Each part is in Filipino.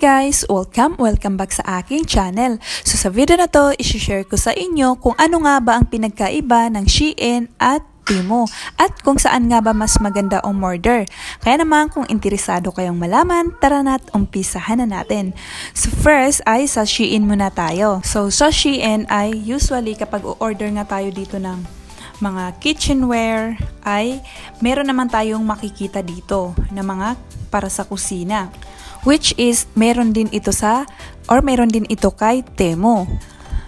guys! Welcome back sa aking channel. So sa video na to, isi-share ko sa inyo kung ano nga ba ang pinagkaiba ng Shein at Temu at kung saan nga ba mas maganda umorder. Kaya naman kung interesado kayong malaman, tara na't umpisahan na natin. So first ay sa Shein muna tayo. So sa Shein ay usually kapag o-order nga tayo dito ng mga kitchenware ay meron naman tayong makikita dito na mga para sa kusina. Which is, meron din ito kay Temu.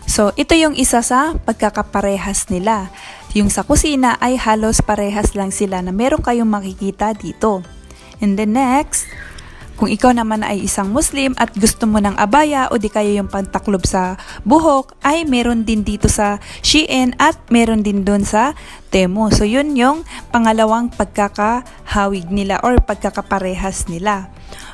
So, ito yung isa sa pagkakaparehas nila. Yung sa kusina ay halos parehas lang sila na meron kayong makikita dito. And then next, kung ikaw naman ay isang Muslim at gusto mo ng abaya o di kaya yung pantaklob sa buhok, ay meron din dito sa Shein at meron din doon sa Temu. So, yun yung pangalawang pagkakahawig nila or pagkakaparehas nila.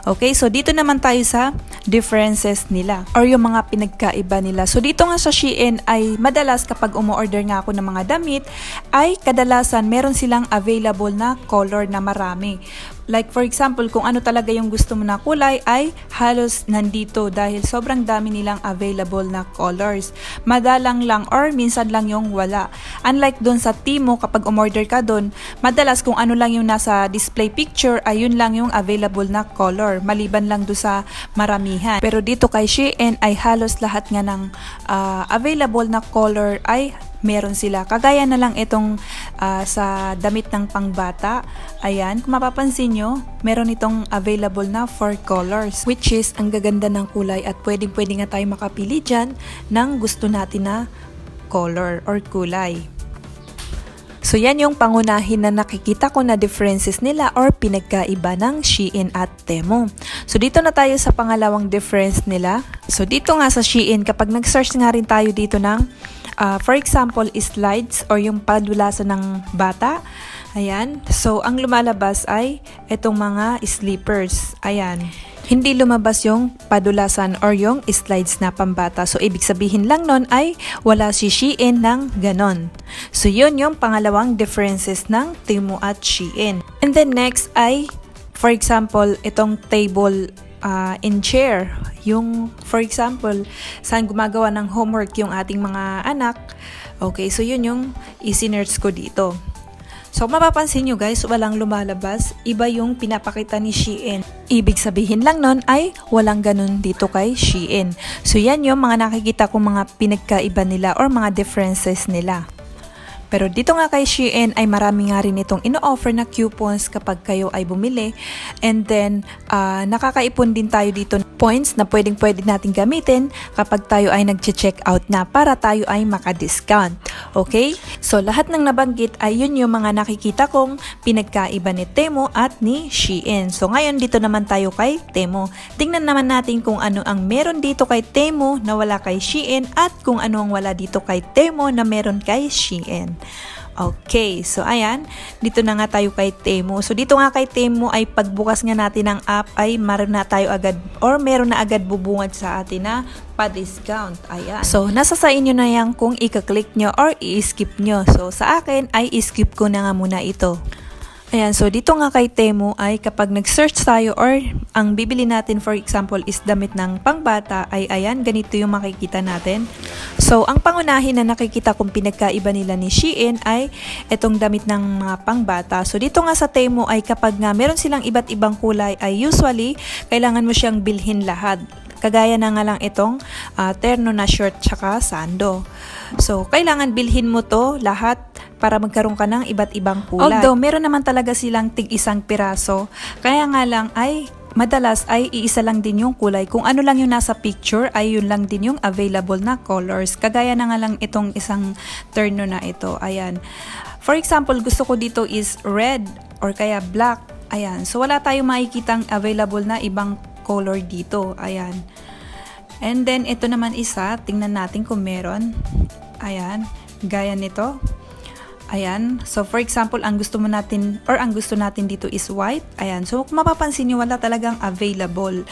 Okay, so dito naman tayo sa differences nila or yung mga pinagkaiba nila. So dito nga sa Shein ay madalas kapag umu-order nga ako ng mga damit ay kadalasan meron silang available na color na marami. Like for example, kung ano talaga yung gusto mo na kulay ay halos nandito dahil sobrang dami nilang available na colors. Madalang lang or minsan lang yung wala. Unlike doon sa Temu, kapag umorder ka doon, madalas kung ano lang yung nasa display picture ay yun lang yung available na color. Maliban lang doon sa maramihan. Pero dito kay Shein ay halos lahat nga ng available na color ay meron sila. Kagaya na lang itong sa damit ng pangbata. Ayan, kung mapapansin nyo, meron itong available na 4 colors. Which is, ang gaganda ng kulay at pwede nga tayo makapili dyan ng gusto natin na color or kulay. So yan yung pangunahin na nakikita ko na differences nila or pinagkaiba ng Shein at Temu. So dito na tayo sa pangalawang difference nila. So dito nga sa Shein, kapag nag-search nga rin tayo dito ng for example, slides or yung padulasan ng bata. Ayan. So, ang lumalabas ay itong mga slippers. Ayan. Hindi lumabas yung padulasan or yung slides na pambata. So, ibig sabihin lang nun ay wala si Shein ng ganon. So, yun yung pangalawang differences ng Temu at Shein. And then next ay, for example, itong table in chair. Yung, for example, saan gumagawa ng homework yung ating mga anak. Okay, so yun yung isinerts ko dito. So, mapapansin nyo guys, walang lumalabas. Iba yung pinapakita ni Shein. Ibig sabihin lang nun ay walang ganun dito kay Shein. So, yan yung mga nakikita kong mga pinagkaiba nila or mga differences nila. Pero dito nga kay Shein ay marami nga rin itong ino-offer na coupons kapag kayo ay bumili. And then, nakakaipon din tayo dito points na pwede natin gamitin kapag tayo ay nag-check out na para tayo ay maka-discount. Okay? So, lahat ng nabanggit ay yun yung mga nakikita kong pinagkaiba ni Temu at ni Shein. So, ngayon dito naman tayo kay Temu. Tingnan naman natin kung ano ang meron dito kay Temu na wala kay Shein at kung ano ang wala dito kay Temu na meron kay Shein. Okay, so ayan, dito na nga tayo kay Temu. So dito nga kay Temu ay pagbukas nga natin ng app ay meron na tayo agad or meron na agad bubungad sa atin na pa-discount. Ayan. So nasa sa inyo na yan kung i-click nyo or i-skip nyo. So sa akin ay i-skip ko na nga muna ito. Ayan, so dito nga kay Temu ay kapag nag-search tayo or ang bibili natin for example is damit ng pangbata ay ayan, ganito yung makikita natin. So, ang pangunahin na nakikita kong pinagkaiba nila ni Shein ay itong damit ng mga pangbata. So, dito nga sa Temu ay kapag nga meron silang iba't ibang kulay ay usually kailangan mo siyang bilhin lahat. Kagaya na nga lang itong terno na short tsaka sando. So, kailangan bilhin mo to lahat para magkaroon ka ng iba't ibang kulay. Although, meron naman talaga silang tig-isang piraso. Kaya nga lang ay madalas ay iisa lang din yung kulay. Kung ano lang yung nasa picture ay yun lang din yung available na colors. Kagaya na nga lang itong isang terno na ito. Ayan. For example, gusto ko dito is red or kaya black. Ayan. So, wala tayong makikitang available na ibang color dito. Ayan. And then, ito naman isa. Tingnan natin kung meron. Ayan. Gaya nito. Ayan. So, for example, ang gusto natin dito is white. Ayan. So, kung mapapansin nyo, wala talagang available.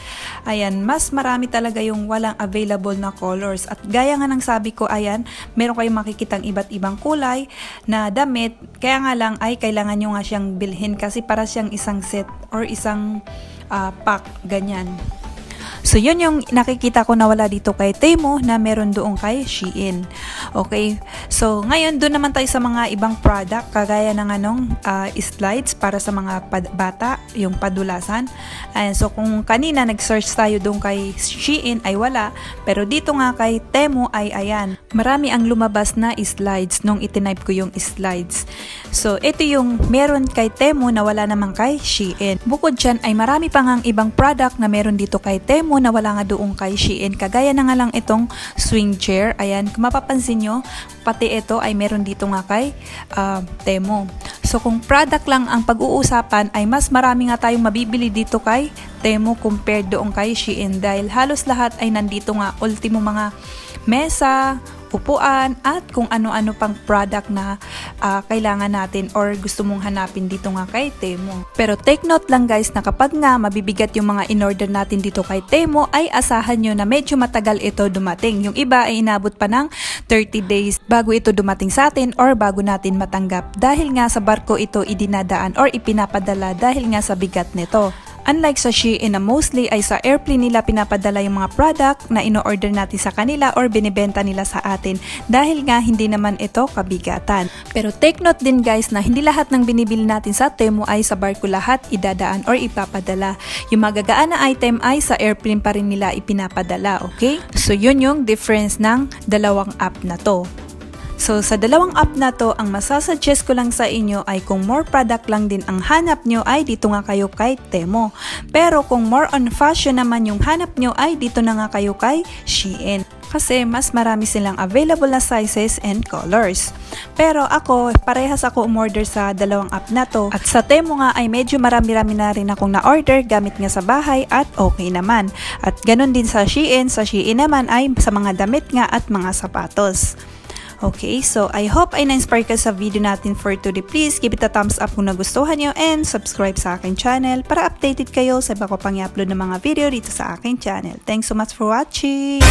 Ayan. Mas marami talaga yung walang available na colors. At gaya nga ng sabi ko, ayan, meron kayong makikitang iba't ibang kulay na damit. Kaya nga lang ay kailangan nyo nga siyang bilhin kasi para siyang isang set or isang pack. Ganyan. So yun yung nakikita ko na wala dito kay Temu na meron doon kay Shein. Okay, so ngayon doon naman tayo sa mga ibang product kagaya ng slides para sa mga bata, yung padulasan. And so kung kanina nag-search tayo doon kay Shein ay wala, pero dito nga kay Temu ay ayan, marami ang lumabas na slides nung itinype ko yung slides. So ito yung meron kay Temu na wala naman kay Shein. Bukod dyan ay marami pa ngang ibang product na meron dito kay Temu na wala nga doon kay Shein. Kagaya na nga lang itong swing chair. Ayan, kung mapapansin nyo, pati ito ay meron dito nga kay Temu. So kung product lang ang pag-uusapan ay mas marami nga tayong mabibili dito kay Temu compared doon kay Shein dahil halos lahat ay nandito nga, ultimo mga mesa, upuan at kung ano-ano pang product na kailangan natin or gusto mong hanapin dito nga kay Temu. Pero take note lang guys na kapag nga mabibigat yung mga in-order natin dito kay Temu ay asahan nyo na medyo matagal ito dumating. Yung iba ay inabot pa ng 30 days bago ito dumating sa atin or bago natin matanggap dahil nga sa barko ito idinadaan or ipinapadala dahil nga sa bigat nito. Unlike sa Shein na mostly ay sa airplane nila pinapadala yung mga product na ino-order natin sa kanila or binibenta nila sa atin dahil nga hindi naman ito kabigatan. Pero take note din guys na hindi lahat ng binibili natin sa Temu ay sa barko lahat idadaan or ipapadala. Yung magagaan na item ay sa airplane pa rin nila ipinapadala, okay? So yun yung difference ng dalawang app na to. So sa dalawang app na to, ang masasuggest ko lang sa inyo ay kung more product lang din ang hanap nyo ay dito nga kayo kay Temu. Pero kung more on fashion naman yung hanap nyo ay dito na nga kayo kay Shein. Kasi mas marami silang available na sizes and colors. Pero ako, parehas ako umorder sa dalawang app na to. At sa Temu nga ay medyo marami-rami na rin akong na-order gamit nga sa bahay at okay naman. At ganun din sa Shein. Sa Shein naman ay sa mga damit nga at mga sapatos. Okay, so I hope ay na-inspire ka sa video natin for today. Please give it a thumbs up kung nagustuhan nyo and subscribe sa aking channel para updated kayo sa iba ko pang i-upload ng mga video dito sa aking channel. Thanks so much for watching!